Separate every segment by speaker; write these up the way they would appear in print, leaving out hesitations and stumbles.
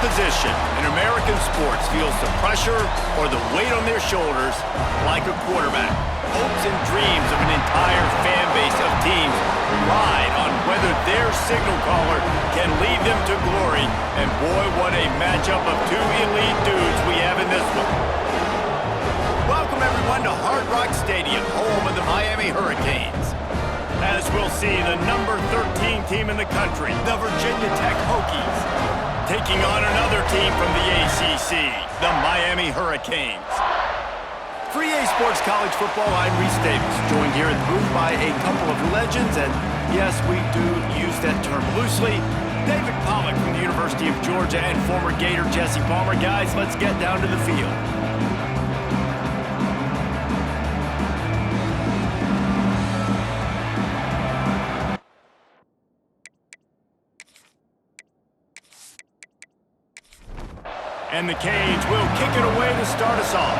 Speaker 1: position in American sports feels the pressure or the weight on their shoulders like a quarterback. Hopes and dreams of an entire fan base of teams ride on whether their signal caller can lead them to glory. And boy, what a matchup of two elite dudes we have in this one. Welcome everyone to Hard Rock Stadium, home of the Miami Hurricanes. As we'll see, the number 13 team in the country, the Virginia Tech Hokies, taking on another team from the ACC, the Miami Hurricanes. For EA Sports College Football, I'm Reese Davis, joined here in the booth by a couple of legends, and yes, we do use that term loosely. David Pollock from the University of Georgia and former Gator Jesse Palmer. Guys, let's get down to the field. And the Canes will kick it away to start us off.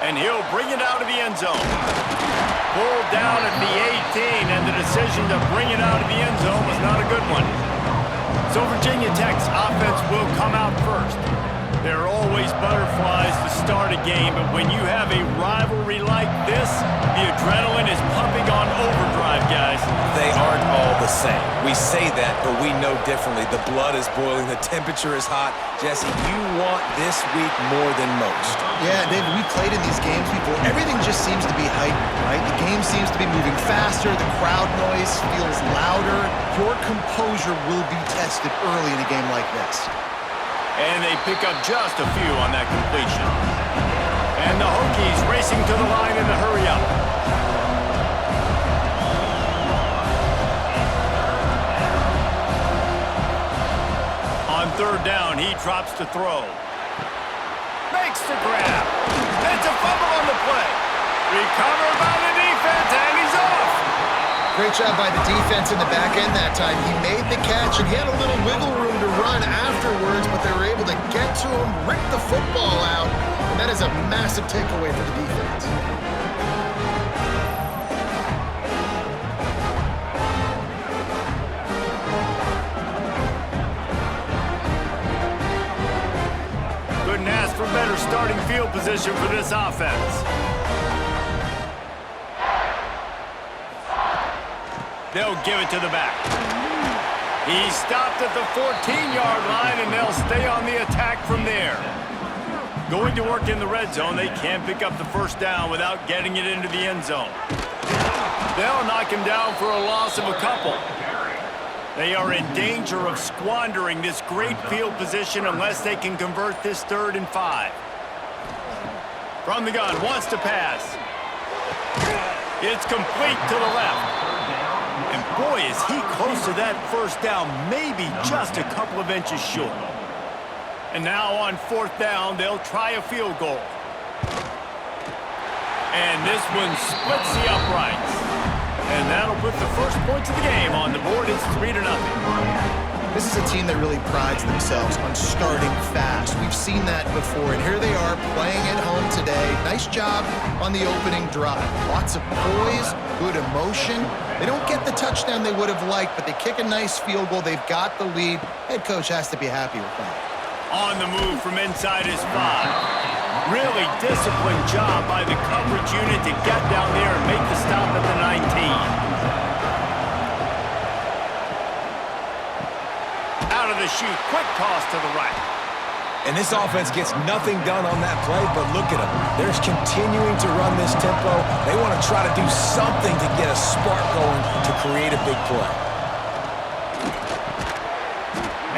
Speaker 1: And he'll bring it out of the end zone. Pulled down at the 18, and the decision to bring it out of the end zone was not a good one. So Virginia Tech's offense will come out first. There are always butterflies to start a game, but when you have a rivalry like this, the adrenaline is pumping on overdrive, guys.
Speaker 2: They aren't all the same. We say that, but we know differently. The blood is boiling, the temperature is hot. Jesse, you want this week more than most.
Speaker 3: Yeah, David, we played in these games before. Everything just seems to be heightened, right? The game seems to be moving faster. The crowd noise feels louder. Your composure will be tested early in a game like this.
Speaker 1: And they pick up just a few on that completion. And the Hokies racing to the line in the hurry-up. On third down, he drops to throw. Makes the grab. It's a fumble on the play. Recovered by the defense, and he's off.
Speaker 3: Great job by the defense in the back end that time. He made the catch, and he had a little wiggle room to run afterwards, but they were able to get to him, rip the football out, and that is a massive takeaway for the defense.
Speaker 1: Couldn't ask for better starting field position for this offense. They'll give it to the back. He stopped at the 14-yard line, and they'll stay on the attack from there. Going to work in the red zone, they can't pick up the first down without getting it into the end zone. They'll knock him down for a loss of a couple. They are in danger of squandering this great field position unless they can convert this 3rd and 5. From the gun, wants to pass. It's complete to the left. And boy, is he close to that first down, maybe just a couple of inches short. And now on 4th down, they'll try a field goal. And this one splits the uprights. And that'll put the first points of the game on the board. It's 3-0.
Speaker 3: This is a team that really prides themselves on starting fast. We've seen that before, and here they are playing at home today. Nice job on the opening drive. Lots of poise, good emotion. They don't get the touchdown they would have liked, but they kick a nice field goal. They've got the lead. Head coach has to be happy with that.
Speaker 1: On the move from inside his 5. Really disciplined job by the coverage unit to get down there and make the stop at the 19. Out of the chute, quick toss to the right.
Speaker 2: And this offense gets nothing done on that play, but look at them. They're continuing to run this tempo. They want to try to do something to get a spark going to create a big play.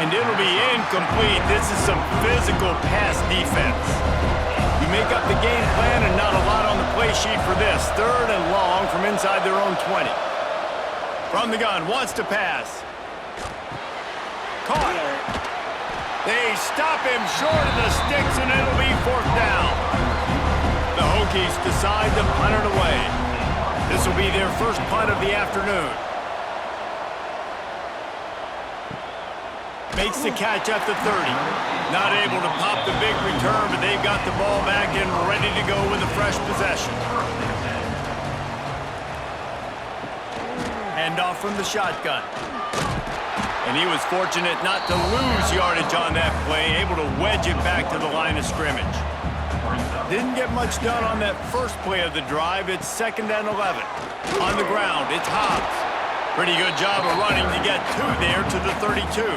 Speaker 1: And it'll be incomplete. This is some physical pass defense. You make up the game plan and not a lot on the play sheet for this. 3rd and long from inside their own 20. From the gun, wants to pass. Caught. They stop him short of the sticks, and it'll be 4th down. The Hokies decide to punt it away. This will be their first punt of the afternoon. Makes the catch at the 30. Not able to pop the big return, but they've got the ball back and ready to go with a fresh possession. Handoff from the shotgun. And he was fortunate not to lose yardage on that play, able to wedge it back to the line of scrimmage. Didn't get much done on that first play of the drive. It's 2nd and 11. On the ground, it's Hobbs. Pretty good job of running to get two there to the 32.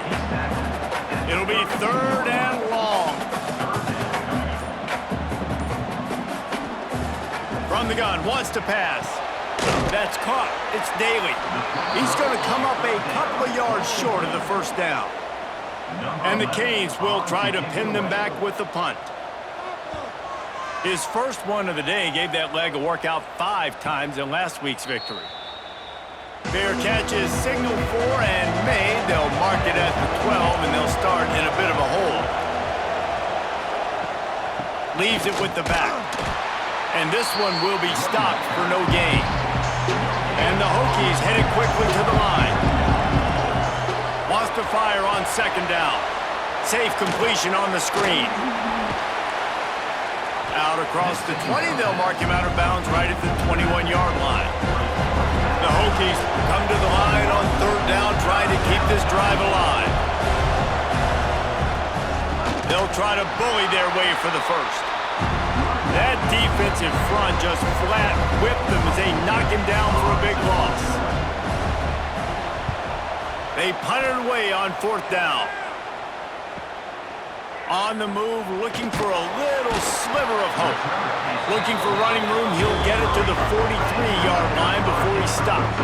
Speaker 1: It'll be 3rd and long. From the gun, wants to pass. That's caught. It's Daly. He's going to come up a couple of yards short of the first down. And the Canes will try to pin them back with the punt. His first one of the day gave that leg a workout 5 times in last week's victory. Fair catch is signaled for and made. They'll mark it at the 12, and they'll start in a bit of a hole. Leaves it with the back. And this one will be stopped for no gain. And the Hokies headed quickly to the line. Wants to fire on 2nd down. Safe completion on the screen. Out across the 20, they'll mark him out of bounds right at the 21-yard line. The Hokies come to the line on 3rd down, trying to keep this drive alive. They'll try to bully their way for the first. That defensive front just flat whipped them as they knock him down for a big loss. They punted away on 4th down. On the move, looking for a little sliver of hope. Looking for running room, he'll get it to the 43-yard line before he stops.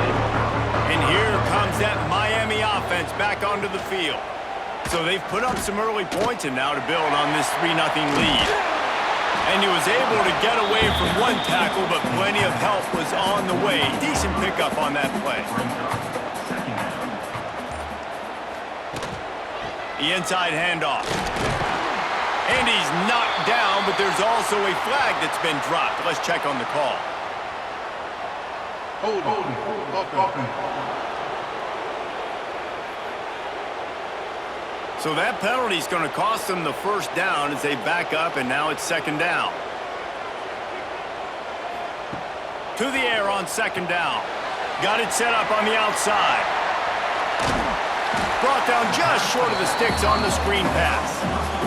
Speaker 1: And here comes that Miami offense back onto the field. So they've put up some early points and now to build on this 3-0 lead. And he was able to get away from one tackle, but plenty of help was on the way. Decent pickup on that play. The inside handoff. And he's knocked down, but there's also a flag that's been dropped. Let's check on the call. So that penalty is going to cost them the first down as they back up, and now it's 2nd down. To the air on 2nd down. Got it set up on the outside. Brought down just short of the sticks on the screen pass.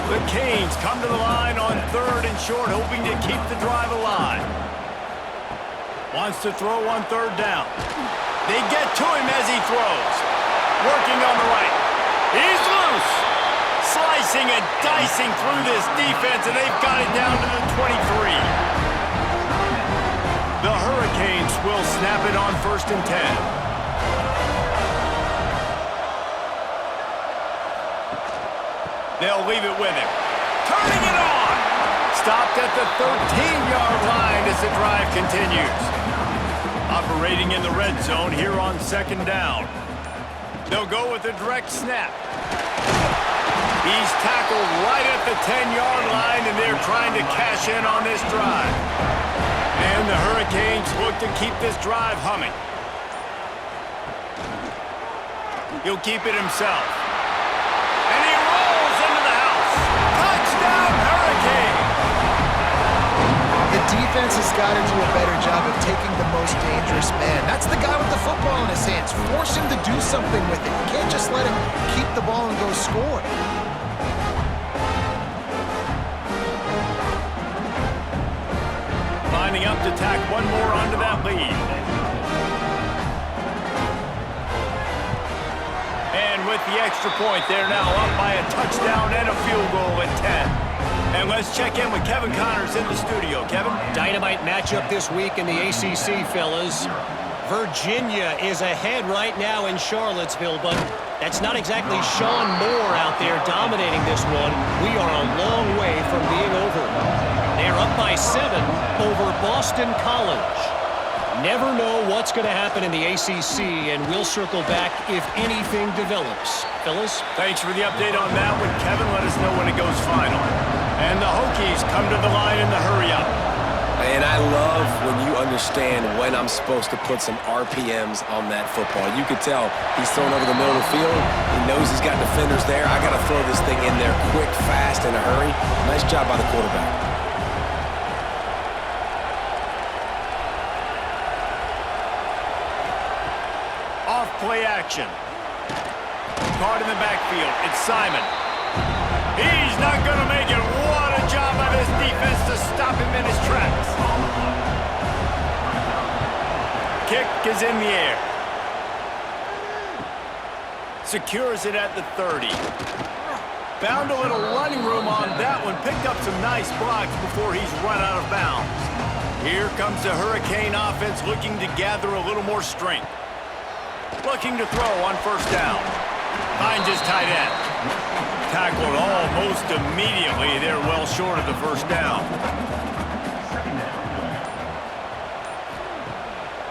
Speaker 1: The Canes come to the line on 3rd and short, hoping to keep the drive alive. Wants to throw on 3rd down. They get to him as he throws. Working on the right. He's loose. Slicing and dicing through this defense, and they've got it down to the 23. The Hurricanes will snap it on 1st and 10. They'll leave it with him. Turning it on! Stopped at the 13-yard line as the drive continues. Operating in the red zone here on 2nd down. They'll go with a direct snap. He's tackled right at the 10-yard line, and they're trying to cash in on this drive. And the Hurricanes look to keep this drive humming. He'll keep it himself. And he rolls into the house. Touchdown, Hurricane!
Speaker 3: The defense has got to do a better job of taking the most dangerous man. That's the guy with the football in his hands. Force him to do something with it. You can't just let him keep the ball and go score.
Speaker 1: Lining up to tack one more onto that lead. And with the extra point, they're now up by a touchdown and a field goal at 10. And let's check in with Kevin Connors in the studio. Kevin?
Speaker 4: Dynamite matchup this week in the ACC, fellas. Virginia is ahead right now in Charlottesville, but that's not exactly Sean Moore out there dominating this one. We are a long way from being over. They're up by 7 over Boston College. Never know what's going to happen in the ACC, and we'll circle back if anything develops. Fellas?
Speaker 1: Thanks for the update on that one, Kevin. Let us know when it goes final. And the Hokies come to the line in the hurry-up.
Speaker 2: And I love when you understand when I'm supposed to put some RPMs on that football. You could tell he's thrown over the middle of the field. He knows he's got defenders there. I got to throw this thing in there quick, fast, in a hurry. Nice job by the quarterback.
Speaker 1: play action. Card in the backfield. It's Simon. He's not going to make it. What a job by this defense to stop him in his tracks. Kick is in the air. Secures it at the 30. Found a little running room on that one. Picked up some nice blocks before he's run out of bounds. Here comes the Hurricane offense looking to gather a little more strength. Looking to throw on first down. Finds his tight end. Tackled almost immediately. They're well short of the first down.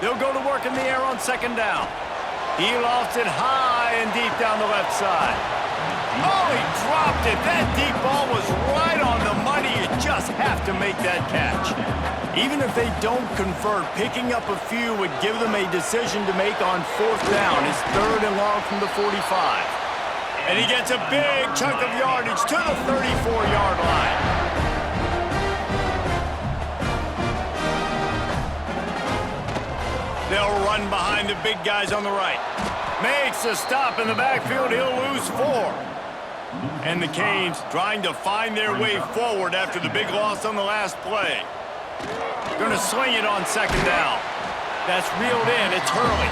Speaker 1: They'll go to work in the air on second down. He lofts it high and deep down the left side. Oh, he dropped it. That deep ball was right on the money. You just have to make that catch. Even if they don't convert, picking up a few would give them a decision to make on fourth down. It's 3rd and long from the 45. And he gets a big chunk of yardage to the 34-yard line. They'll run behind the big guys on the right. Makes a stop in the backfield. He'll lose 4. And the Canes trying to find their way forward after the big loss on the last play. Gonna swing it on second down. That's reeled in. It's Hurley.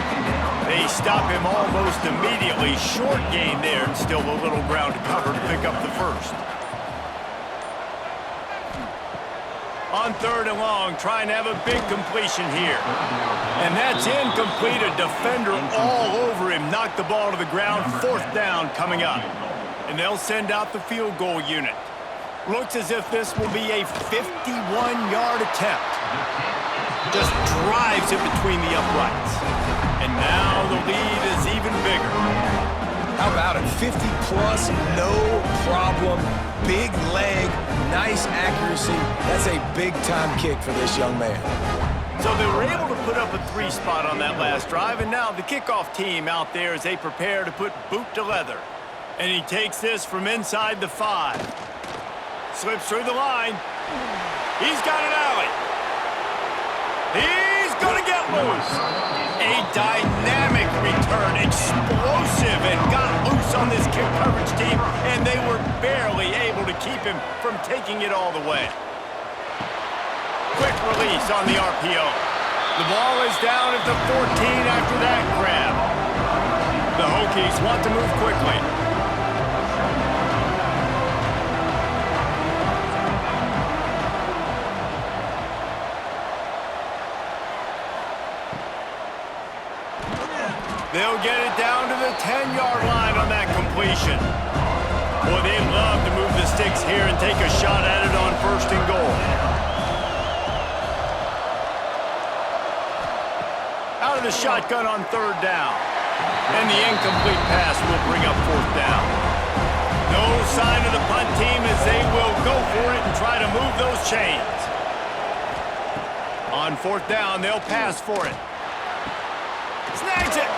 Speaker 1: They stop him almost immediately. Short gain there, and still a little ground to cover to pick up the first. On 3rd and long, trying to have a big completion here. And that's incomplete. A defender all over him. Knocked the ball to the ground. 4th down coming up. And they'll send out the field goal unit. Looks as if this will be a 51-yard attempt. Just drives it between the uprights. And now the lead is even bigger.
Speaker 2: How about it? 50-plus, no problem. Big leg, nice accuracy. That's a big-time kick for this young man.
Speaker 1: So they were able to put up a 3 spot on that last drive, and now the kickoff team out there as they prepare to put boot to leather. And he takes this from inside the 5. Slips through the line. He's got an alley. He's going to get loose. A dynamic return, explosive, and got loose on this kick coverage team, and they were barely able to keep him from taking it all the way. Quick release on the RPO. The ball is down at the 14 after that grab. The Hokies want to move quickly. They'll get it down to the 10-yard line on that completion. Boy, they'd love to move the sticks here and take a shot at it on 1st and goal. Out of the shotgun on 3rd down. And the incomplete pass will bring up 4th down. No sign of the punt team as they will go for it and try to move those chains. On 4th down, they'll pass for it. Snags it.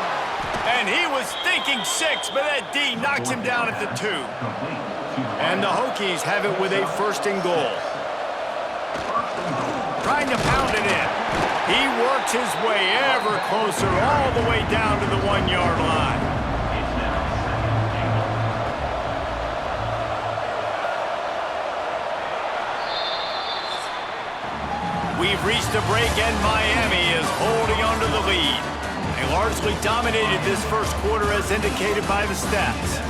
Speaker 1: And he was thinking 6, but that D knocks him down at the 2. And the Hokies have it with a 1st and goal. Trying to pound it in. He works his way ever closer all the way down to the 1-yard line. We've reached a break and Miami is holding on to the lead. They largely dominated this first quarter as indicated by the stats.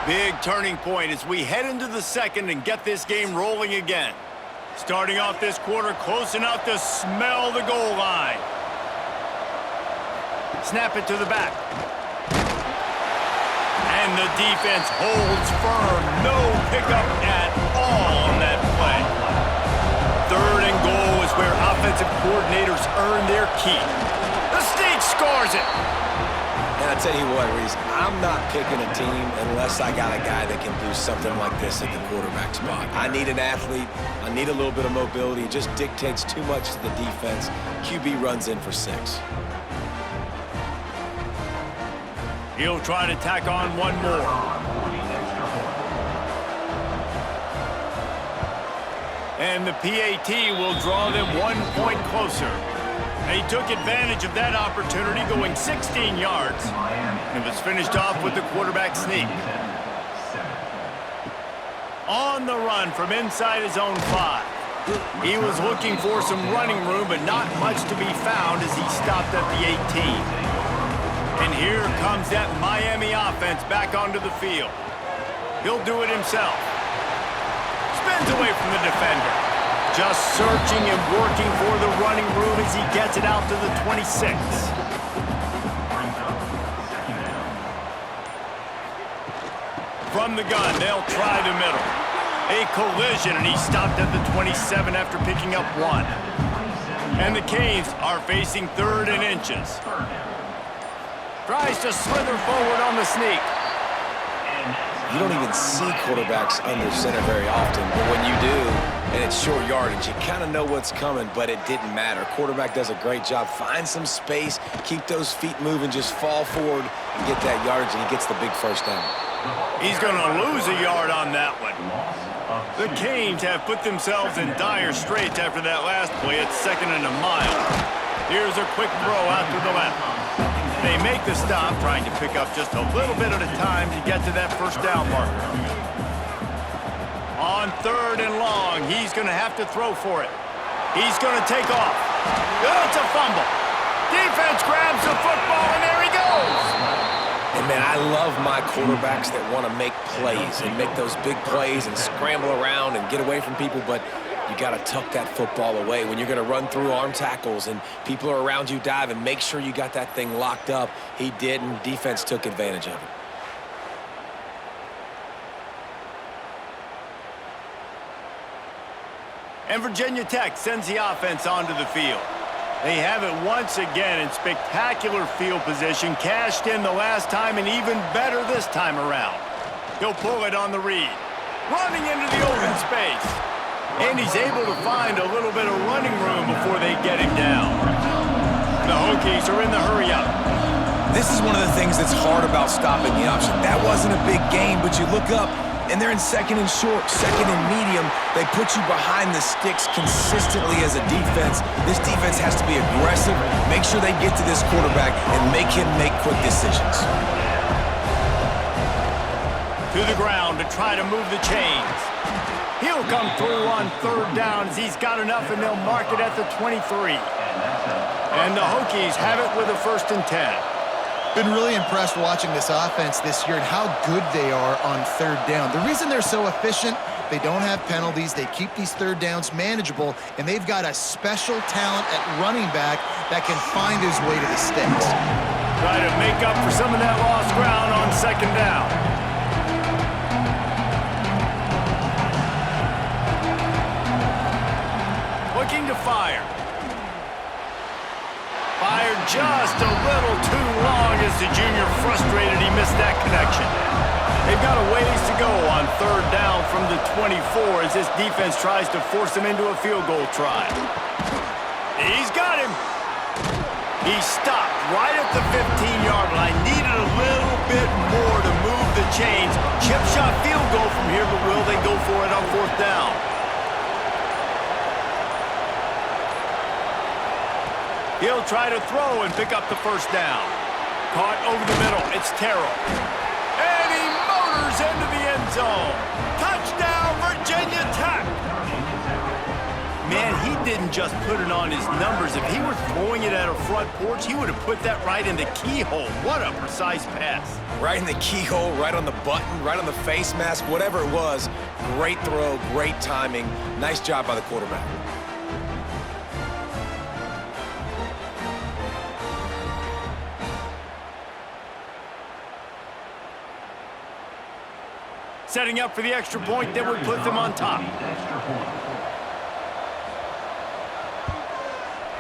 Speaker 1: Big turning point as we head into the second and get this game rolling again. Starting off this quarter close enough to smell the goal line. Snap it to the back. And the defense holds firm. No pickup at all on that play. 3rd and goal is where offensive coordinators earn their keep. The Sneak scores it.
Speaker 2: And I tell you what, Reese, I'm not picking a team unless I got a guy that can do something like this at the quarterback spot. I need an athlete. I need a little bit of mobility. It just dictates too much to the defense. QB runs in for 6.
Speaker 1: He'll try to tack on one more. And the PAT will draw them 1 point closer. They took advantage of that opportunity, going 16 yards. And was finished off with the quarterback sneak. On the run from inside his own 5. He was looking for some running room, but not much to be found as he stopped at the 18. And here comes that Miami offense back onto the field. He'll do it himself. Spins away from the defender. Just searching and working for the running room as he gets it out to the 26. From the gun, they'll try the middle. A collision, and he stopped at the 27 after picking up 1. And the Canes are facing 3rd and inches. Tries to slither forward on the sneak.
Speaker 2: You don't even see quarterbacks under center very often, but when you do, and it's short yardage, you kind of know what's coming, but it didn't matter. Quarterback does a great job. Find some space, keep those feet moving, just fall forward and get that yardage, and he gets the big first down.
Speaker 1: He's going to lose a yard on that one. The Canes have put themselves in dire straits after that last play at 2nd and a mile. Here's a quick throw out to the left. They make the stop, trying to pick up just a little bit at a time to get to that first down marker. On 3rd and long, he's going to have to throw for it. He's going to take off. It's a fumble. Defense grabs the football, and there he goes.
Speaker 2: And, man, I love my quarterbacks that want to make plays and make those big plays and scramble around and get away from people, but you got to tuck that football away. When you're going to run through arm tackles and people are around you diving, make sure you got that thing locked up. He did, and defense took advantage of it.
Speaker 1: And Virginia Tech sends the offense onto the field. They have it once again in spectacular field position, cashed in the last time and even better this time around. He'll pull it on the read, running into the open space. And he's able to find a little bit of running room before they get him down. The Hokies are in the hurry-up.
Speaker 2: This is one of the things that's hard about stopping the option. That wasn't a big gain, but you look up, and they're in 2nd and short, 2nd and medium. They put you behind the sticks consistently as a defense. This defense has to be aggressive, make sure they get to this quarterback, and make him make quick decisions.
Speaker 1: To the ground to try to move the chains. He'll come through on 3rd down as he's got enough, and they'll mark it at the 23. And the Hokies have it with a 1st and 10.
Speaker 3: Been really impressed watching this offense this year and how good they are on 3rd down. The reason they're so efficient, they don't have penalties, they keep these 3rd downs manageable, and they've got a special talent at running back that can find his way to the sticks.
Speaker 1: Try to make up for some of that lost ground on 2nd down. Looking to fire. Fired just a little too long as the junior frustrated he missed that connection. They've got a ways to go on 3rd down from the 24 as this defense tries to force him into a field goal try. He's got him. He stopped right at the 15-yard line. Needed a little bit more to move the chains. Chip shot field goal from here, but will they go for it on 4th down? He'll try to throw and pick up the 1st down. Caught over the middle. It's Terrell. And he motors into the end zone. Touchdown, Virginia Tech. Man, he didn't just put it on his numbers. If he were throwing it at a front porch, he would have put that right in the keyhole. What a precise pass.
Speaker 2: Right in the keyhole, right on the button, right on the face mask, whatever it was. Great throw, great timing. Nice job by the quarterback.
Speaker 1: Setting up for the extra point that would put them on top.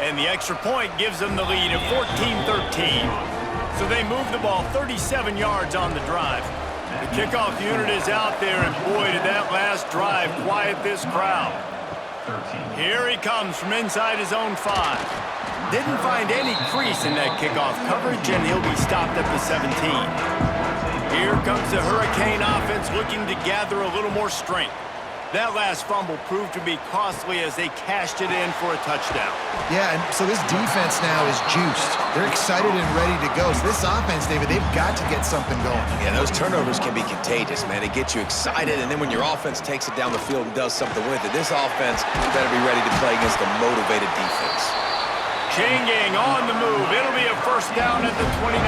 Speaker 1: And the extra point gives them the lead at 14-13. So they move the ball 37 yards on the drive. The kickoff unit is out there, and boy, did that last drive quiet this crowd. Here he comes from inside his own 5. Didn't find any crease in that kickoff coverage, and he'll be stopped at the 17. Here comes the Hurricane offense looking to gather a little more strength. That last fumble proved to be costly as they cashed it in for a touchdown.
Speaker 3: Yeah, and so this defense now is juiced. They're excited and ready to go. So this offense, David, they've got to get something going.
Speaker 2: Yeah, those turnovers can be contagious, man. They get you excited, and then when your offense takes it down the field and does something with it, this offense better be ready to play against a motivated defense.
Speaker 1: Changing on the move. It'll be a first down at the 29.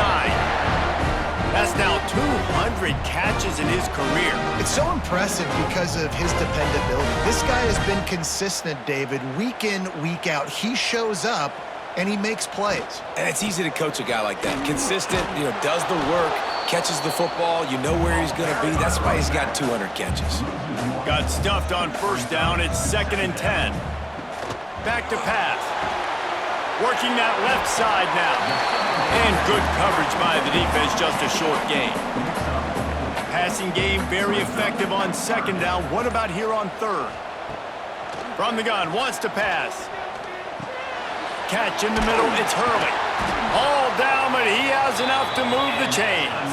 Speaker 1: That's now 200 catches in his career.
Speaker 3: It's so impressive because of his dependability. This guy has been consistent, David, week in, week out. He shows up, and he makes plays.
Speaker 2: And it's easy to coach a guy like that. Consistent, does the work, catches the football, you know where he's going to be. That's why he's got 200 catches.
Speaker 1: Got stuffed on first down. It's 2nd and 10. Back to pass. Working that left side now. And good coverage by the defense, just a short gain. Passing game very effective on 2nd down. What about here on 3rd? From the gun, wants to pass. Catch in the middle, it's Hurley. All down, but he has enough to move the chains.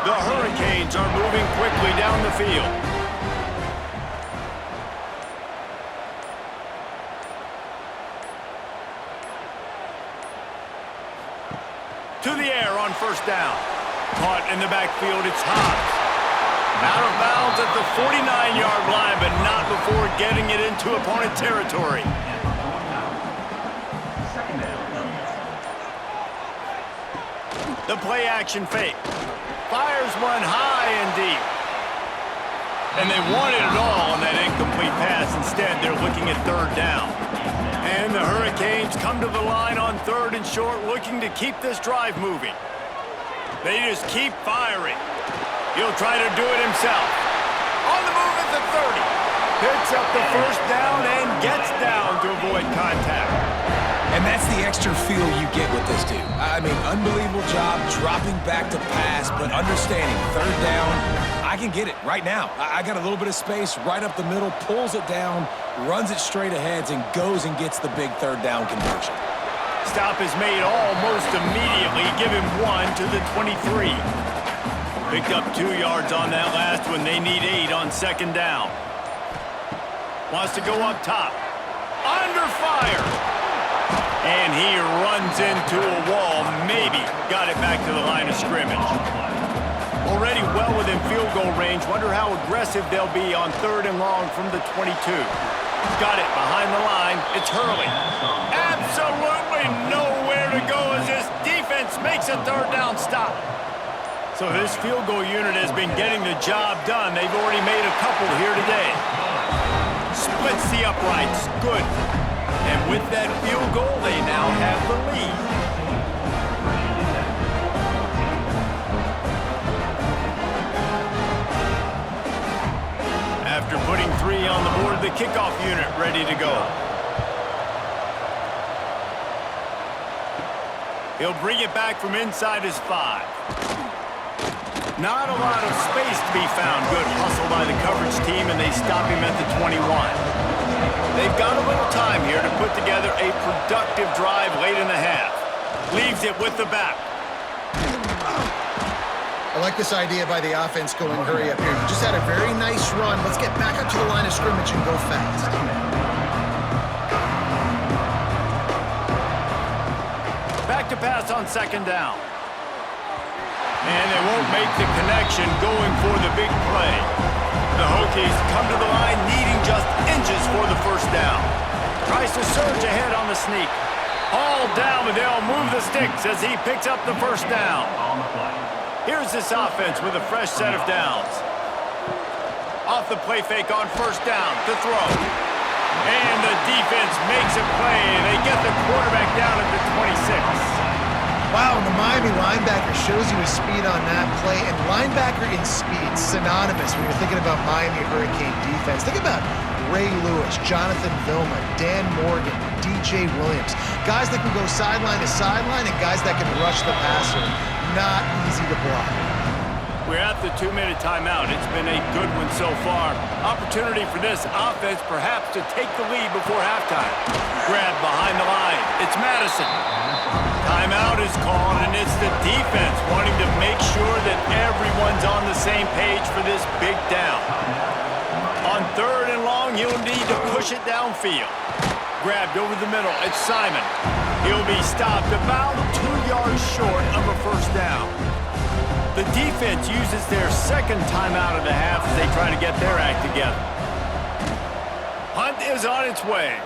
Speaker 1: The Hurricanes are moving quickly down the field. To the air on first down. Caught in the backfield, it's Hobbs. Out of bounds at the 49-yard line, but not before getting it into opponent territory. The play action fake. Fires one high and deep. And they wanted it all on that incomplete pass. Instead, they're looking at 3rd down. And the Hurricanes come to the line on 3rd and short, looking to keep this drive moving. They just keep firing. He'll try to do it himself. On the move at the 30. Picks up the first down and gets down to avoid contact.
Speaker 2: And that's the extra feel you get with this dude. I mean, unbelievable job dropping back to pass, but understanding 3rd down, I can get it right now. I got a little bit of space right up the middle, pulls it down, runs it straight ahead, and goes and gets the big 3rd down conversion.
Speaker 1: Stop is made almost immediately. Give him 1 to the 23. Picked up 2 yards on that last one. They need 8 on 2nd down. Wants to go up top. Under fire. And he runs into a wall. Maybe got it back to the line of scrimmage. Already well within field goal range. Wonder how aggressive they'll be on 3rd and long from the 22. Got it behind the line. It's Hurley. Absolutely nowhere to go as this defense makes a 3rd down stop. So this field goal unit has been getting the job done. They've already made a couple here today. Splits the uprights. Good. And with that field goal, they now have the lead. After putting 3 on the board, the kickoff unit ready to go. He'll bring it back from inside his 5. Not a lot of space to be found. Good hustle by the coverage team, and they stop him at the 21. They've got a little time here to put together a productive drive late in the half. Leaves it with the back.
Speaker 3: I like this idea by the offense going hurry up here. You just had a very nice run. Let's get back up to the line of scrimmage and go fast.
Speaker 1: Back to pass on 2nd down. And they won't make the connection going for the big play. The Hokies come to the line needing just inches for the first down. Tries to surge ahead on the sneak. All down, but they'll move the sticks as he picks up the first down. Here's this offense with a fresh set of downs. Off the play fake on first down to throw. And the defense makes a play, and they get the quarterback down at the 26.
Speaker 3: Wow, and the Miami linebacker shows you his speed on that play, and linebacker in speed, synonymous when you're thinking about Miami Hurricane defense. Think about Ray Lewis, Jonathan Vilma, Dan Morgan, DJ Williams. Guys that can go sideline to sideline and guys that can rush the passer. Not easy to block.
Speaker 1: We're at the 2-minute timeout. It's been a good one so far. Opportunity for this offense perhaps to take the lead before halftime. Grab behind the line. It's Madison. Timeout is called, and it's the defense wanting to make sure that everyone's on the same page for this big down. On 3rd and long, he'll need to push it downfield. Grabbed over the middle. It's Simon. He'll be stopped about 2 yards short of a first down. The defense uses their second timeout of the half as they try to get their act together. Hunt is on its way.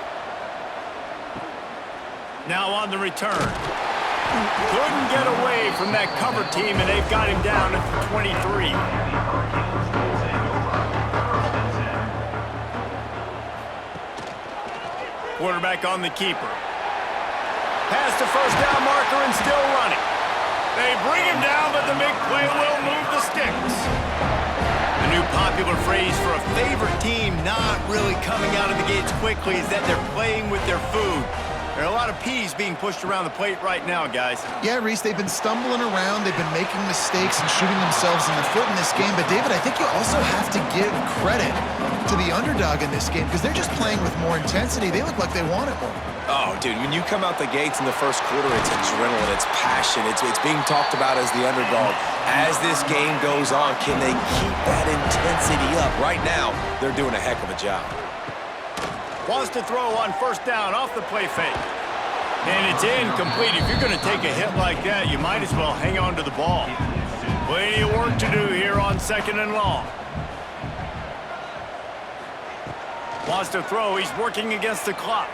Speaker 1: Now on the return. Couldn't get away from that cover team, and they've got him down at the 23. Quarterback on the keeper. Past the first down marker and still running. They bring him down, but the big play will move the sticks. A new popular phrase for a favorite team not really coming out of the gates quickly is that they're playing with their food. There are a lot of peas being pushed around the plate right now, guys.
Speaker 3: Yeah, Reese, they've been stumbling around. They've been making mistakes and shooting themselves in the foot in this game. But, David, I think you also have to give credit to the underdog in this game because they're just playing with more intensity. They look like they want it more.
Speaker 2: Oh, dude, when you come out the gates in the first quarter, it's adrenaline, it's passion, it's being talked about as the underdog. As this game goes on, can they keep that intensity up? Right now, they're doing a heck of a job.
Speaker 1: Wants to throw on first down off the play fake. And it's incomplete. If you're going to take a hit like that, you might as well hang on to the ball. Plenty of work to do here on 2nd and long. Wants to throw. He's working against the clock.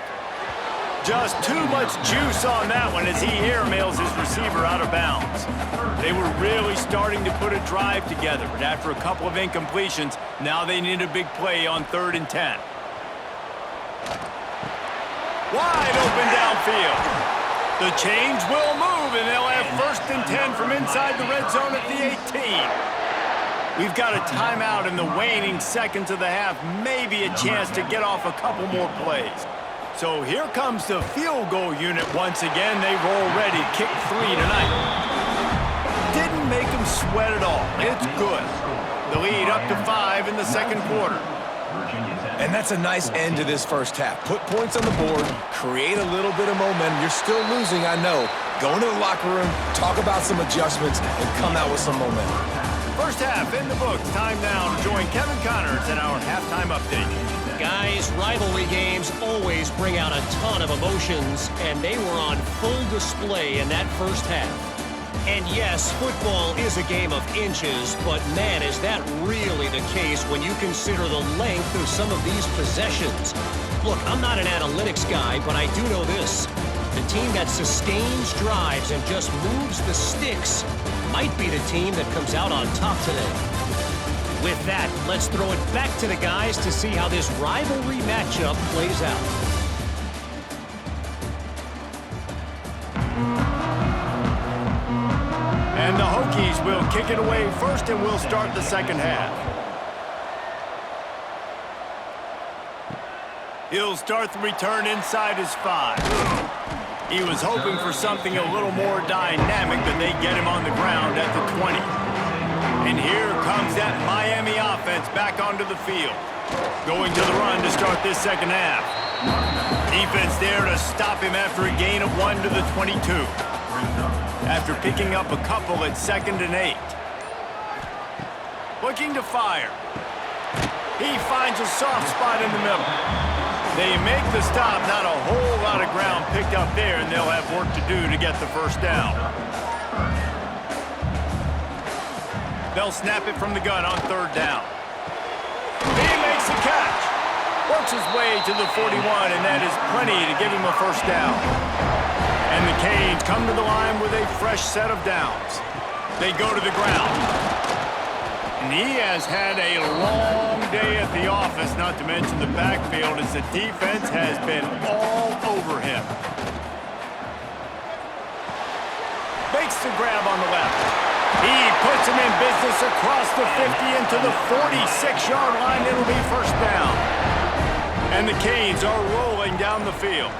Speaker 1: Just too much juice on that one as he airmails his receiver out of bounds. They were really starting to put a drive together, but after a couple of incompletions, now they need a big play on 3rd and 10. Wide open downfield. The change will move, and they'll have 1st and 10 from inside the red zone at the 18. We've got a timeout in the waning seconds of the half, maybe a chance to get off a couple more plays. So here comes the field goal unit once again. They've already kicked 3 tonight. Didn't make them sweat at all. It's good. The lead up to 5 in the 2nd quarter.
Speaker 2: And that's a nice end to this first half. Put points on the board, create a little bit of momentum. You're still losing, I know. Go into the locker room, talk about some adjustments, and come out with some momentum.
Speaker 1: First half in the books. Time now to join Kevin Connors in our halftime update.
Speaker 4: Guys, rivalry games always bring out a ton of emotions, and they were on full display in that first half. And yes, football is a game of inches, but man, is that really the case when you consider the length of some of these possessions. Look, I'm not an analytics guy, but I do know this. The team that sustains drives and just moves the sticks might be the team that comes out on top today. With that, let's throw it back to the guys to see how this rivalry matchup plays out.
Speaker 1: And the Hokies will kick it away first, and we'll start the 2nd half. He'll start the return inside his 5. He was hoping for something a little more dynamic, but they get him on the ground at the 20. And here comes that Miami offense back onto the field. Going to the run to start this 2nd half. Defense there to stop him after a gain of 1 to the 22. After picking up a couple at 2nd and 8. Looking to fire. He finds a soft spot in the middle. They make the stop, not a whole lot of ground picked up there, and they'll have work to do to get the first down. They'll snap it from the gun on 3rd down. He makes the catch. Works his way to the 41, and that is plenty to give him a first down. And the Canes come to the line with a fresh set of downs. They go to the ground. And he has had a long day at the office, not to mention the backfield, as the defense has been all over him. Makes the grab on the left. He puts him in business across the 50 into the 46-yard line. It'll be first down. And the Canes are rolling down the field.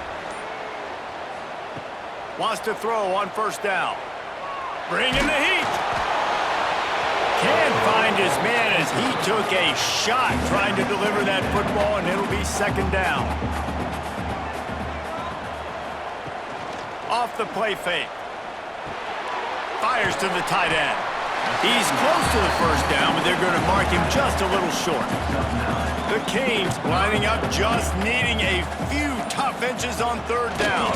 Speaker 1: Wants to throw on first down. Bring in the heat. Can't find his man as he took a shot trying to deliver that football, and it'll be 2nd down. Off the play fake. Fires to the tight end. He's close to the first down, but they're going to mark him just a little short. The Canes lining up, just needing a few tough inches on third down.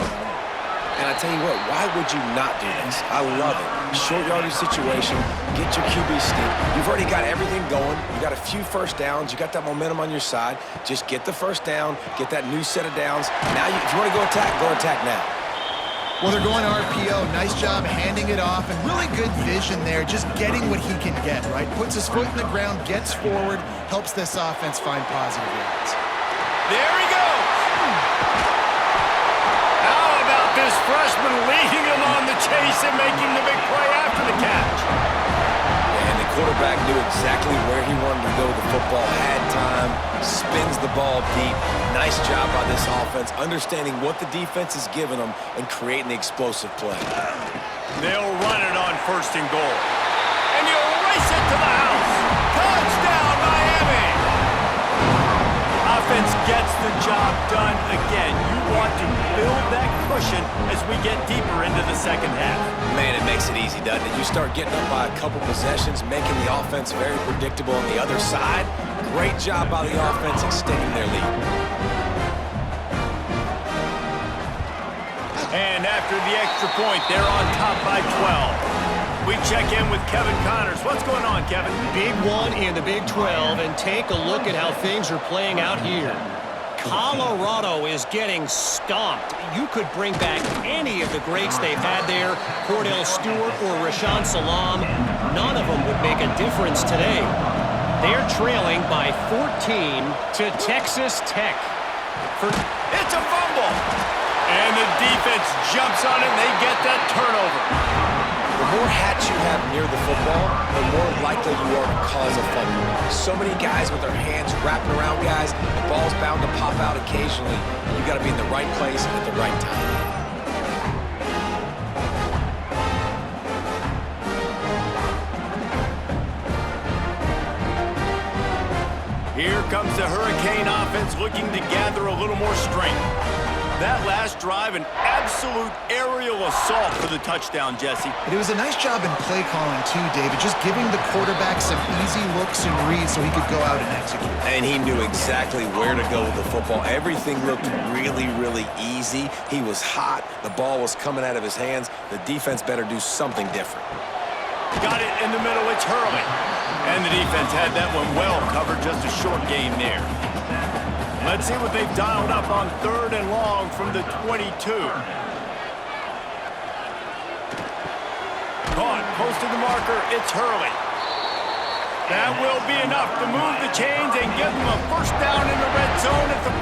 Speaker 2: And I tell you what, why would you not do this? I love it. Short yardage situation, get your QB sneak. You've already got everything going. You got a few first downs. You got that momentum on your side. Just get the first down, get that new set of downs. Now, if you want to go attack now.
Speaker 3: Well, they're going RPO. Nice job handing it off, and really good vision there, just getting what he can get, right? Puts his foot in the ground, gets forward, helps this offense find positive yards.
Speaker 1: There he goes! How about this freshman leading him on the chase and making the big play after the catch?
Speaker 2: And the quarterback knew exactly where he wanted to go with the football, had time, spins the ball deep. Nice job by this offense, understanding what the defense is giving them and creating the explosive play.
Speaker 1: They'll run it on first and goal. And he'll race it to the house. Touchdown, Miami! Offense gets the job done again. You want to build that cushion as we get deeper into the second half.
Speaker 2: Man, it makes it easy, doesn't it? You start getting up by a couple possessions, making the offense very predictable on the other side. Great job by the offense extending their lead.
Speaker 1: And after the extra point, they're on top by 12. We check in with Kevin Connors. What's going on, Kevin?
Speaker 4: Big one in the Big 12, and take a look at how things are playing out here. Colorado is getting stomped. You could bring back any of the greats they've had there, Cordell Stewart or Rashaan Salam. None of them would make a difference today. They're trailing by 14 to Texas Tech.
Speaker 1: It's a fumble! And the defense jumps on it, and they get that turnover.
Speaker 2: The more hats you have near the football, the more likely you are to cause a fumble. So many guys with their hands wrapping around guys, the ball's bound to pop out occasionally. You got to be in the right place at the right time.
Speaker 1: Here comes the Hurricane offense looking to gather a little more strength. That last drive, an absolute aerial assault for the touchdown, Jesse.
Speaker 3: But it was a nice job in play calling too, David, just giving the quarterback some easy looks and reads so he could go out and execute.
Speaker 2: And he knew exactly where to go with the football. Everything looked really, really easy. He was hot. The ball was coming out of his hands. The defense better do something different.
Speaker 1: Got it in the middle, it's Hurley. And the defense had that one well covered, just a short gain there. Let's see what they've dialed up on third and long from the 22. Caught, close to the marker, it's Hurley. That will be enough to move the chains and give them a first down in the red zone at the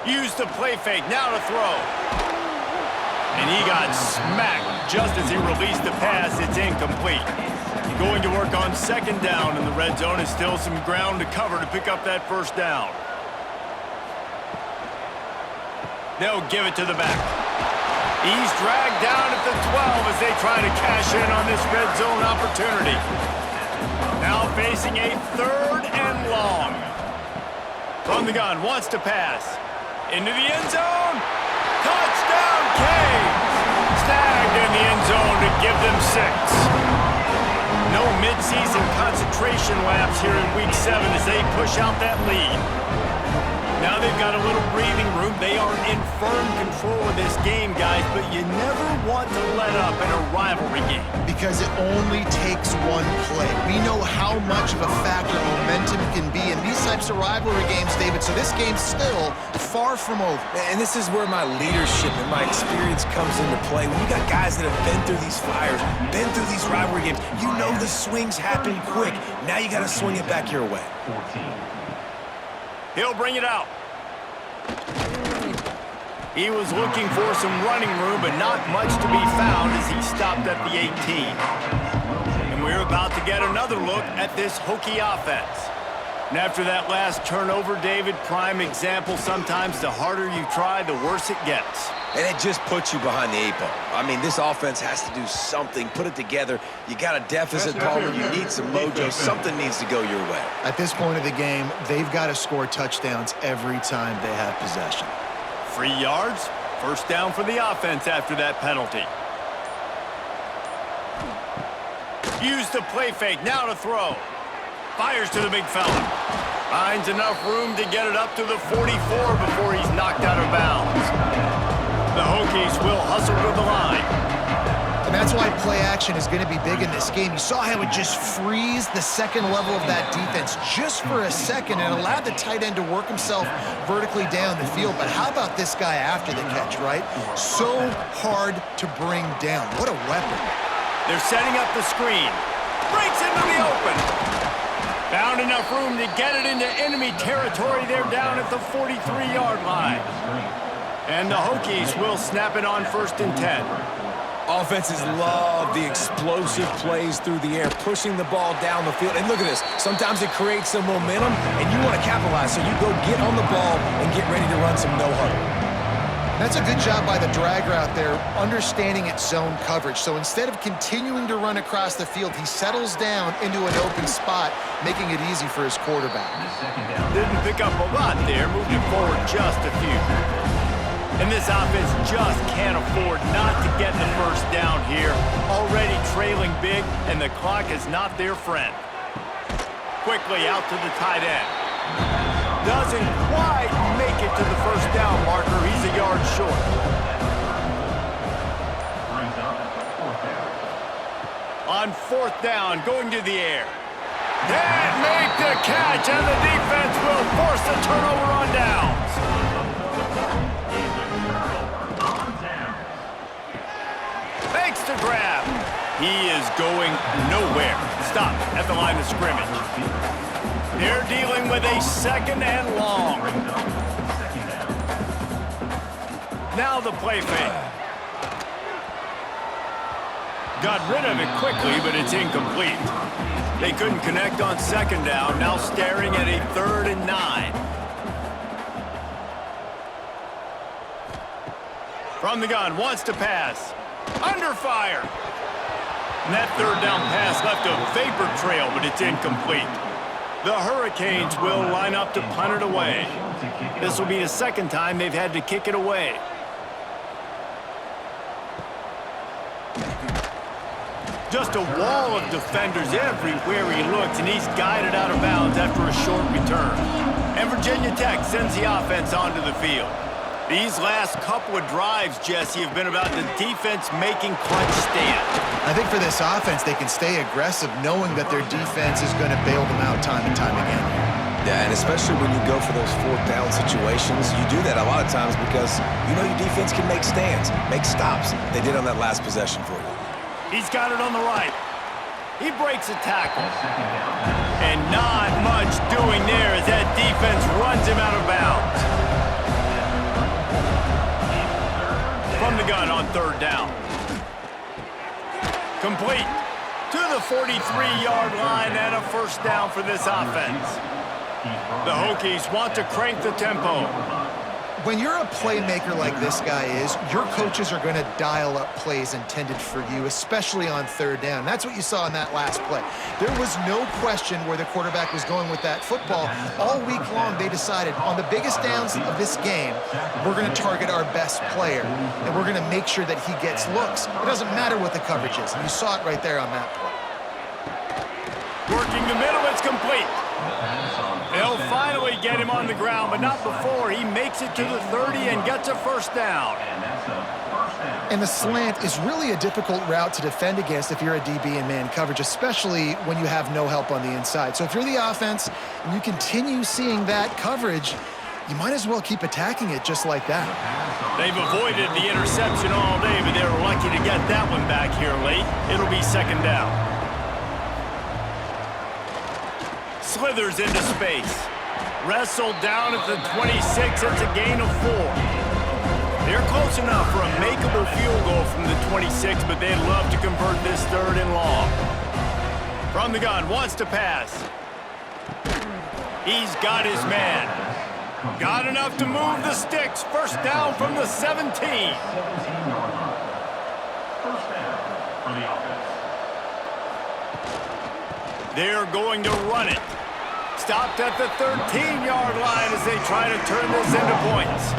Speaker 1: 14. Use the play fake, now to throw. And he got smacked just as he released the pass. It's incomplete. Going to work on second down in the red zone. Is still some ground to cover to pick up that first down. They'll give it to the back. He's dragged down at the 12 as they try to cash in on this red zone opportunity. Now facing a third and long. From the gun, wants to pass. Into the end zone. Touchdown, Canes! Snagged in the end zone to give them 6. No mid-season concentration laps here in Week 7 as they push out that lead. Now they've got a little breathing room. They are in firm control of this game, guys, but you never want to let up in a rivalry game.
Speaker 3: Because it only takes one play. We know how much of a factor momentum can be in these types of rivalry games, David, so this game's still far from over.
Speaker 2: And this is where my leadership and my experience comes into play. When you got guys that have been through these fires, been through these rivalry games, you know the swings happen quick. Now you got to swing it back your way.
Speaker 1: He'll bring it out. He was looking for some running room, but not much to be found as he stopped at the 18. And we're about to get another look at this Hokie offense. And after that last turnover, David, prime example, sometimes the harder you try, the worse it gets.
Speaker 2: And it just puts you behind the 8 ball. I mean, this offense has to do something, put it together. You got a deficit, Palmer. You need some mojo. Something needs to go your way.
Speaker 3: At this point of the game, they've got to score touchdowns every time they have possession.
Speaker 1: 3 yards, first down for the offense after that penalty. Use the play fake, now to throw. Fires to the big fella. Finds enough room to get it up to the 44 before he's knocked out of bounds. The Hokies will hustle to the line.
Speaker 3: And that's why play action is going to be big in this game. You saw how it just frees the second level of that defense just for a second and allowed the tight end to work himself vertically down the field. But how about this guy after the catch, right? So hard to bring down. What a weapon.
Speaker 1: They're setting up the screen. Breaks into the open. Found enough room to get it into enemy territory. They're down at the 43-yard line. And the Hokies will snap it on 1st and 10.
Speaker 2: Offenses love the explosive plays through the air, pushing the ball down the field. And look at this. Sometimes it creates some momentum, and you want to capitalize. So you go get on the ball and get ready to run some no-huddle.
Speaker 3: That's a good job by the drag route there, understanding its zone coverage. So instead of continuing to run across the field, he settles down into an open spot, making it easy for his quarterback.
Speaker 1: Didn't pick up a lot there, moved it forward just a few. And this offense just can't afford not to get the first down here. Already trailing big, and the clock is not their friend. Quickly out to the tight end. Doesn't quite make it to the first down marker. He's a yard short. On 4th down, going to the air. Can't make the catch, and the defense will force a turnover on downs. Makes the grab. He is going nowhere. Stop at the line of scrimmage. They're dealing with a 2nd and long. Now the play fake. Got rid of it quickly, but it's incomplete. They couldn't connect on 2nd down, now staring at a 3rd and 9. From the gun, wants to pass. Under fire. And that 3rd down pass left a vapor trail, but it's incomplete. The Hurricanes will line up to punt it away. This will be the 2nd time they've had to kick it away. Just a wall of defenders everywhere he looks, and he's guided out of bounds after a short return. And Virginia Tech sends the offense onto the field. These last couple of drives, Jesse, have been about the defense making clutch stand.
Speaker 3: I think for this offense, they can stay aggressive knowing that their defense is going to bail them out time and time again.
Speaker 2: Yeah, and especially when you go for those 4th down situations, you do that a lot of times because you know your defense can make stands, make stops. They did on that last possession for you.
Speaker 1: He's got it on the right. He breaks a tackle. And not much doing there as that defense runs him out of bounds. From the gun on 3rd down. Complete to the 43-yard line and a 1st down for this offense. The Hokies want to crank the tempo.
Speaker 3: When you're a playmaker like this guy is, your coaches are going to dial up plays intended for you, especially on 3rd down. That's what you saw in that last play. There was no question where the quarterback was going with that football. All week long, they decided on the biggest downs of this game, we're going to target our best player, and we're going to make sure that he gets looks. It doesn't matter what the coverage is, and you saw it right there on that play.
Speaker 1: Working the middle, it's complete. They'll finally get him on the ground, but not before he makes it to the 30 and gets a 1st down.
Speaker 3: And the slant is really a difficult route to defend against if you're a DB in man coverage, especially when you have no help on the inside. So if you're the offense and you continue seeing that coverage, you might as well keep attacking it just like that.
Speaker 1: They've avoided the interception all day, but they were lucky to get that one back here late. It'll be 2nd down. Slithers into space. Wrestled down at the 26. It's a gain of 4. They're close enough for a makeable field goal from the 26, but they'd love to convert this 3rd and long. From the gun, wants to pass. He's got his man. Got enough to move the sticks. 1st down from the 17. They're going to run it. Stopped at the 13-yard line as they try to turn this into points.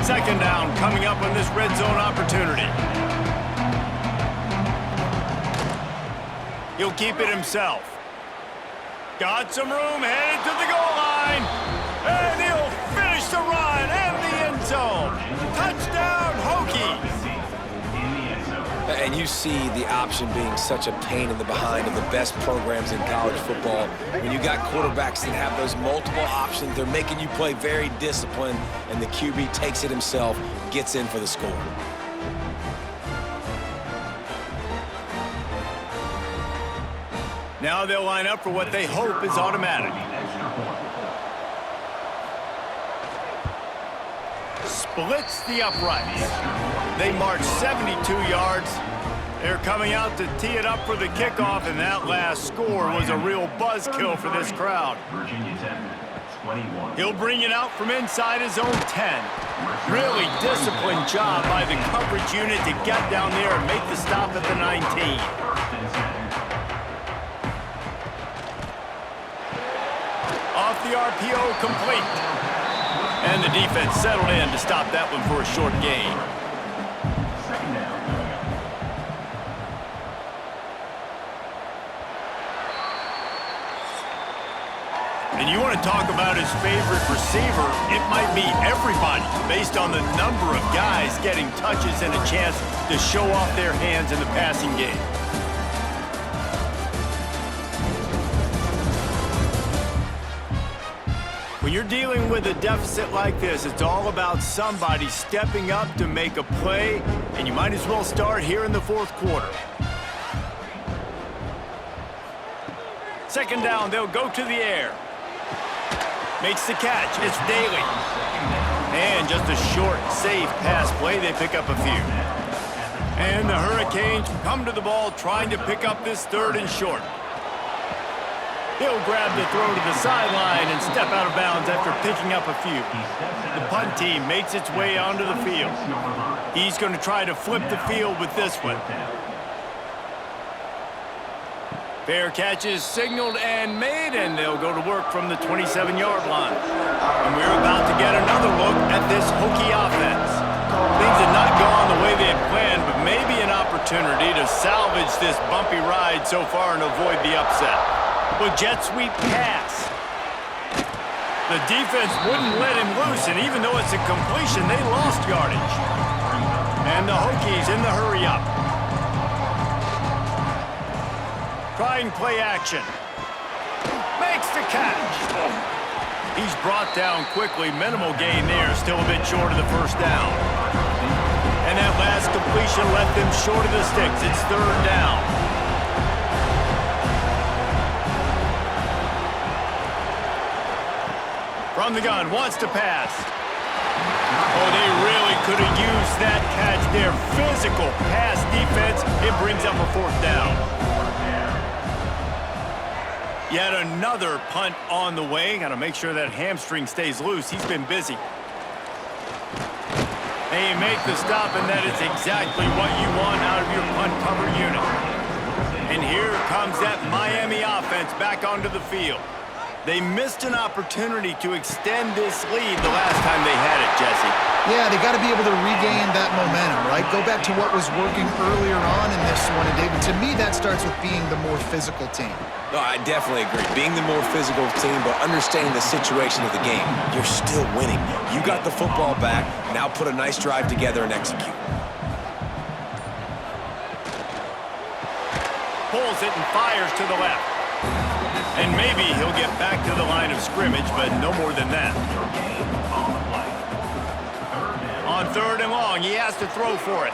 Speaker 1: 2nd down coming up on this red zone opportunity. He'll keep it himself. Got some room, headed to the goal line. And he'll finish the run and the end zone. Touchdown, Hokies.
Speaker 2: And you see the option being such a pain in the behind of the best programs in college football. When you got quarterbacks that have those multiple options, they're making you play very disciplined, and the QB takes it himself, gets in for the score.
Speaker 1: Now they'll line up for what they hope is automatic. Splits the uprights. They march 72 yards. They're coming out to tee it up for the kickoff, and that last score was a real buzzkill for this crowd. He'll bring it out from inside his own 10. Really disciplined job by the coverage unit to get down there and make the stop at the 19. Off the RPO, complete. And the defense settled in to stop that one for a short gain. And you want to talk about his favorite receiver, it might be everybody, based on the number of guys getting touches and a chance to show off their hands in the passing game. When you're dealing with a deficit like this, it's all about somebody stepping up to make a play, and you might as well start here in the fourth quarter. Second down, they'll go to the air. Makes the catch, it's Daly. And just a short, safe pass play, they pick up a few. And the Hurricanes come to the ball trying to pick up this third and short. He'll grab the throw to the sideline and step out of bounds after picking up a few. The punt team makes its way onto the field. He's going to try to flip the field with this one. Fair catch is signaled and made, and they'll go to work from the 27-yard line. And we're about to get another look at this Hokie offense. Things have not gone the way they had planned, but maybe an opportunity to salvage this bumpy ride so far and avoid the upset. With jet sweep pass. The defense wouldn't let him loose, and even though it's a completion, they lost yardage. And the Hokies in the hurry up. Trying play action. Makes the catch. He's brought down quickly. Minimal gain there, still a bit short of the first down. And that last completion left them short of the sticks. It's third down. From the gun, wants to pass. Oh, they really could have used that catch there. Physical pass defense. It brings up a fourth down. Yet another punt on the way. Got to make sure that hamstring stays loose. He's been busy. They make the stop, and that is exactly what you want out of your punt cover unit. And here comes that Miami offense back onto the field. They missed an opportunity to extend this lead the last time they had it, Jesse.
Speaker 3: Yeah, they got to be able to regain that momentum, right? Go back to what was working earlier on in this one. And, David, to me, that starts with being the more physical team.
Speaker 2: No, I definitely agree. Being the more physical team, but understanding the situation of the game. You're still winning. You got the football back. Now put a nice drive together and execute.
Speaker 1: Pulls it and fires to the left. And maybe he'll get back to the line of scrimmage, but no more than that. On third and long, he has to throw for it.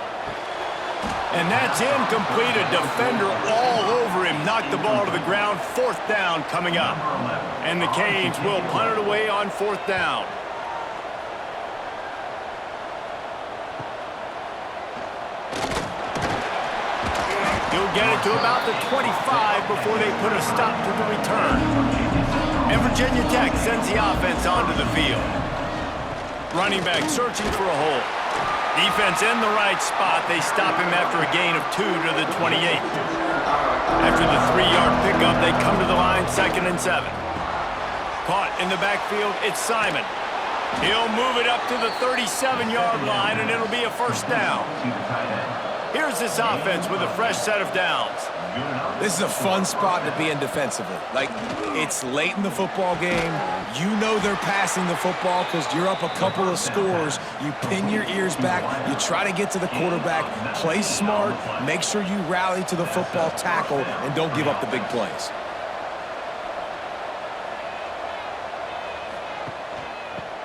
Speaker 1: And that's incomplete. A defender all over him. Knocked the ball to the ground. Fourth down coming up. And the Canes will punt it away on fourth down. He'll get it to about the 25 before they put a stop to the return. And Virginia Tech sends the offense onto the field. Running back searching for a hole. Defense in the right spot. They stop him after a gain of 2 to the 28. After the 3-yard pickup, they come to the line, 2nd and 7. Caught in the backfield, it's Simon. He'll move it up to the 37-yard line, and it'll be a first down. Here's this offense with a fresh set of downs.
Speaker 2: This is a fun spot to be in defensively. Like, it's late in the football game. You know they're passing the football because you're up a couple of scores. You pin your ears back. You try to get to the quarterback. Play smart. Make sure you rally to the football tackle and don't give up the big plays.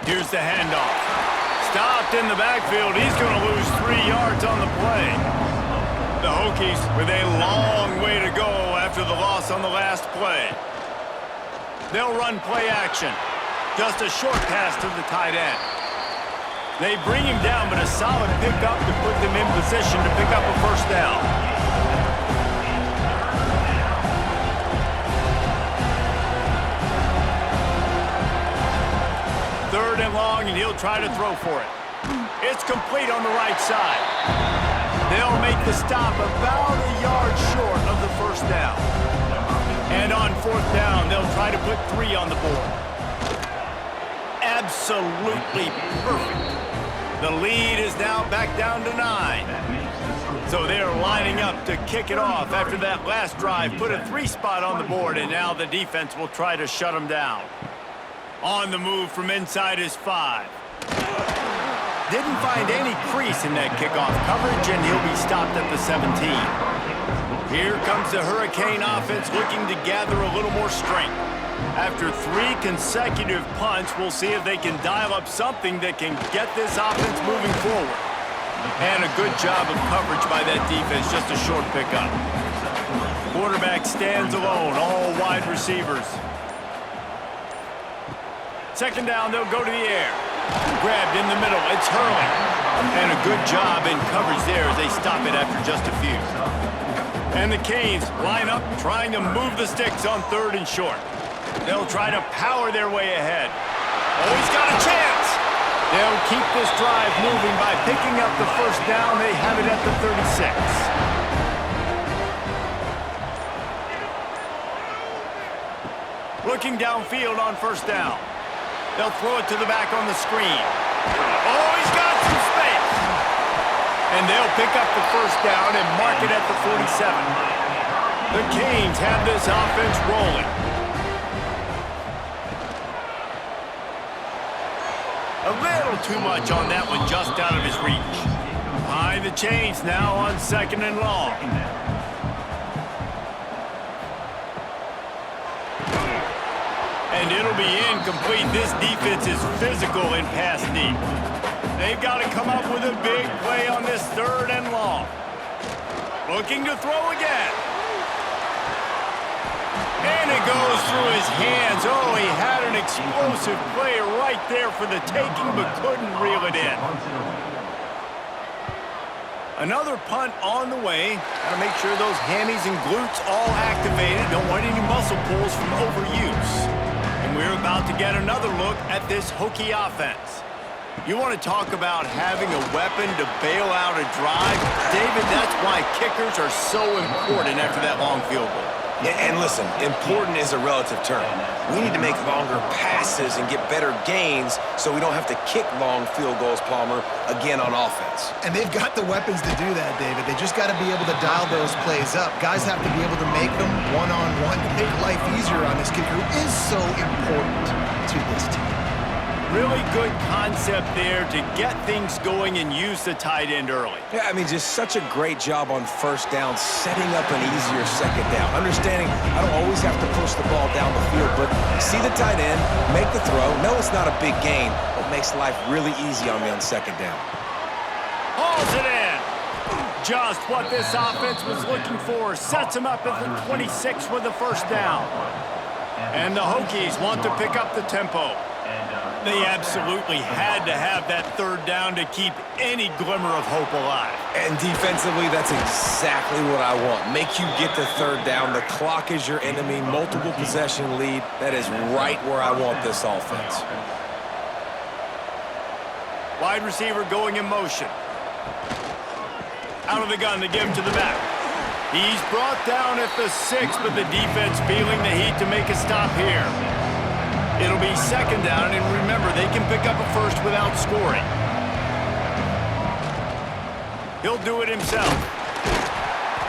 Speaker 1: Here's the handoff. Stopped in the backfield. He's going to lose 3 yards on the play. The Hokies with a long way to go after the loss on the last play. They'll run play action. Just a short pass to the tight end. They bring him down, but a solid pickup to put them in position to pick up a first down. Third and long, and he'll try to throw for it. It's complete on the right side. They'll make the stop about a yard short of the first down. And on fourth down, they'll try to put 3 on the board. Absolutely perfect. The lead is now back down to 9. So they're lining up to kick it off after that last drive. Put a 3 spot on the board, and now the defense will try to shut them down. On the move from inside is 5. Didn't find any crease in that kickoff coverage, and he'll be stopped at the 17. Here comes the Hurricane offense looking to gather a little more strength. After 3 consecutive punts, we'll see if they can dial up something that can get this offense moving forward. And a good job of coverage by that defense, just a short pickup. Quarterback stands alone, all wide receivers. Second down, they'll go to the air. Grabbed in the middle, it's Hurley. And a good job in coverage there as they stop it after just a few. And the Canes line up trying to move the sticks on 3rd and short. They'll try to power their way ahead. Oh, he's got a chance! They'll keep this drive moving by picking up the first down. They have it at the 36. Looking downfield on first down. They'll throw it to the back on the screen. Oh, he's got some space. And they'll pick up the first down and mark it at the 47. The Canes have this offense rolling. A little too much on that one, just out of his reach. Behind the chains now on 2nd and long. And it'll be incomplete. This defense is physical in pass deep. They've got to come up with a big play on this 3rd and long. Looking to throw again. And it goes through his hands. Oh, he had an explosive play right there for the taking, but couldn't reel it in. Another punt on the way. Got to make sure those hammies and glutes all activated. Don't want any muscle pulls from overuse. And we're about to get another look at this Hokie offense. You want to talk about having a weapon to bail out a drive? David, that's why kickers are so important after that long field goal.
Speaker 2: Yeah, and listen, important is a relative term. We need to make longer passes and get better gains so we don't have to kick long field goals, Palmer, again on offense.
Speaker 3: And they've got the weapons to do that, David. They just got to be able to dial those plays up. Guys have to be able to make them one-on-one to make life easier on this kicker, who is so important to this team.
Speaker 1: Really good concept there to get things going and use the tight end early.
Speaker 2: Yeah, I mean, just such a great job on first down, setting up an easier second down. Understanding I don't always have to push the ball down the field, but see the tight end, make the throw. No, it's not a big gain, but makes life really easy on me on second down.
Speaker 1: Hauls it in. Just what this offense was looking for. Sets him up at the 26 with the first down. And the Hokies want to pick up the tempo. They absolutely had to have that 3rd down to keep any glimmer of hope alive.
Speaker 2: And defensively, that's exactly what I want. Make you get the 3rd down. The clock is your enemy. Multiple possession lead. That is right where I want this offense.
Speaker 1: Wide receiver going in motion. Out of the gun to give to the back. He's brought down at the 6, but the defense feeling the heat to make a stop here. It'll be second down, and remember, they can pick up a first without scoring. He'll do it himself.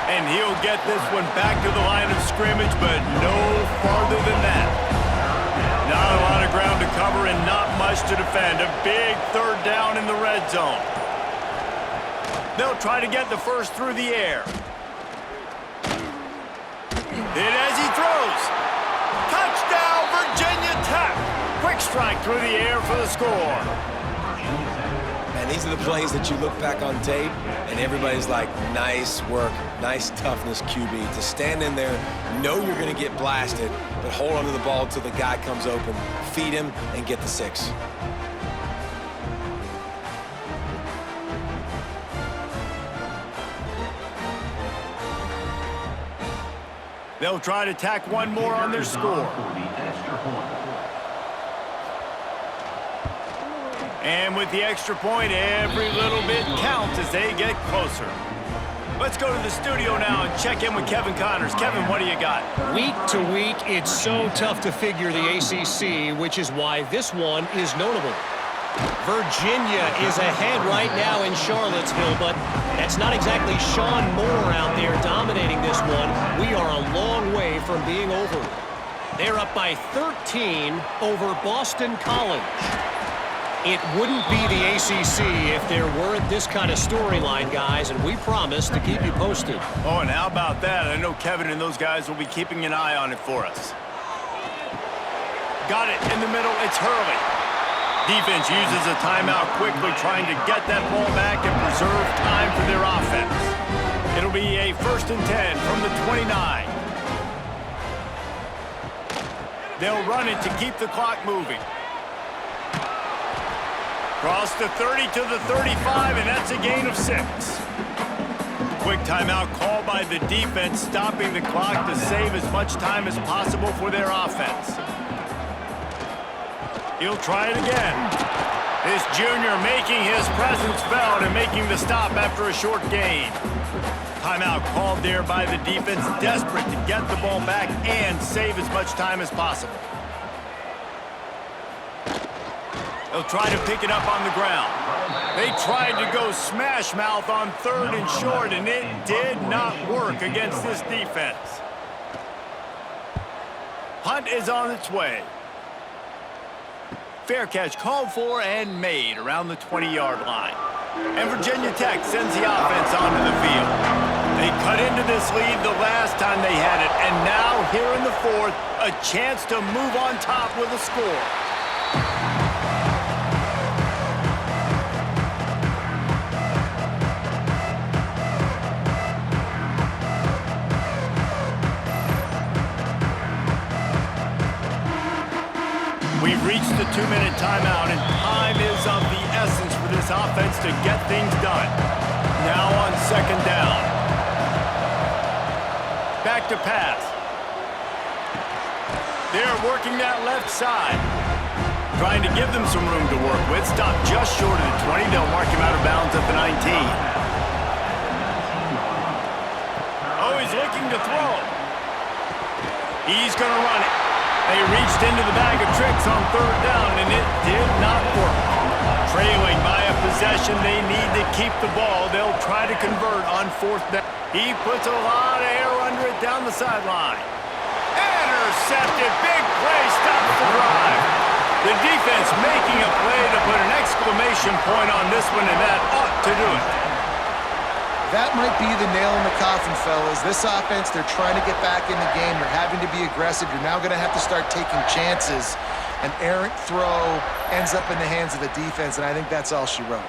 Speaker 1: And he'll get this one back to the line of scrimmage, but no farther than that. Not a lot of ground to cover and not much to defend. A big third down in the red zone. They'll try to get the first through the air. Hit as he throws. Touchdown, Virginia Tech. Quick strike through the air for the score.
Speaker 2: And these are the plays that you look back on tape, and everybody's like, nice work, nice toughness, QB. To stand in there, know you're going to get blasted, but hold onto the ball until the guy comes open, feed him, and get the 6.
Speaker 1: They'll try to tack one more on their score. And with the extra point, every little bit counts as they get closer. Let's go to the studio now and check in with Kevin Connors. Kevin, what do you got?
Speaker 4: Week to week, it's so tough to figure the ACC, which is why this one is notable. Virginia is ahead right now in Charlottesville, but that's not exactly Sean Moore out there dominating this one. We are a long way from being over. They're up by 13 over Boston College. It wouldn't be the ACC if there weren't this kind of storyline, guys, and we promise to keep you posted.
Speaker 1: Oh, and how about that? I know Kevin and those guys will be keeping an eye on it for us. Got it in the middle. It's Hurley. Defense uses a timeout quickly, trying to get that ball back and preserve time for their offense. It'll be a 1st and 10 from the 29. They'll run it to keep the clock moving. Cross the 30 to the 35, and that's a gain of 6. Quick timeout called by the defense, stopping the clock to save as much time as possible for their offense. He'll try it again. This junior making his presence felt and making the stop after a short gain. Timeout called there by the defense, desperate to get the ball back and save as much time as possible. They'll try to pick it up on the ground. They tried to go smash mouth on 3rd and short, and it did not work against this defense. Punt is on its way. Fair catch called for and made around the 20-yard line. And Virginia Tech sends the offense onto the field. They cut into this lead the last time they had it, and now here in the 4th, a chance to move on top with a score. We've reached the 2-minute timeout, and time is of the essence for this offense to get things done. Now on 2nd down. Back to pass. They're working that left side. Trying to give them some room to work with. Stopped just short of the 20. They'll mark him out of bounds at the 19. Oh, he's looking to throw. He's going to run it. They reached into the bag of tricks on 3rd down, and it did not work. Trailing by a possession, they need to keep the ball. They'll try to convert on 4th down. He puts a lot of air under it down the sideline. Intercepted. Big play stops the drive. The defense making a play to put an exclamation point on this one, and that ought to do it.
Speaker 3: That might be the nail in the coffin, fellas. This offense, they're trying to get back in the game. They're having to be aggressive. You're now going to have to start taking chances. An errant throw ends up in the hands of the defense, and I think that's all she wrote.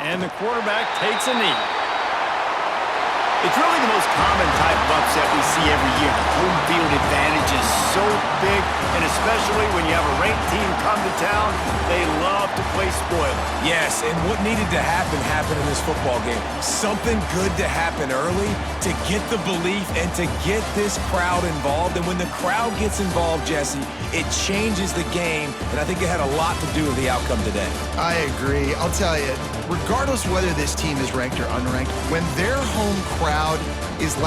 Speaker 1: And the quarterback takes a knee. It's really the most common type of upset we see every year. The home field advantage is so big, and especially when you have a ranked team come to town, they love to play spoiler.
Speaker 2: Yes, and what needed to happen happened in this football game. Something good to happen early to get the belief and to get this crowd involved. And when the crowd gets involved, Jesse, it changes the game, and I think it had a lot to do with the outcome today.
Speaker 3: I agree. I'll tell you, regardless whether this team is ranked or unranked, when their home crowd is like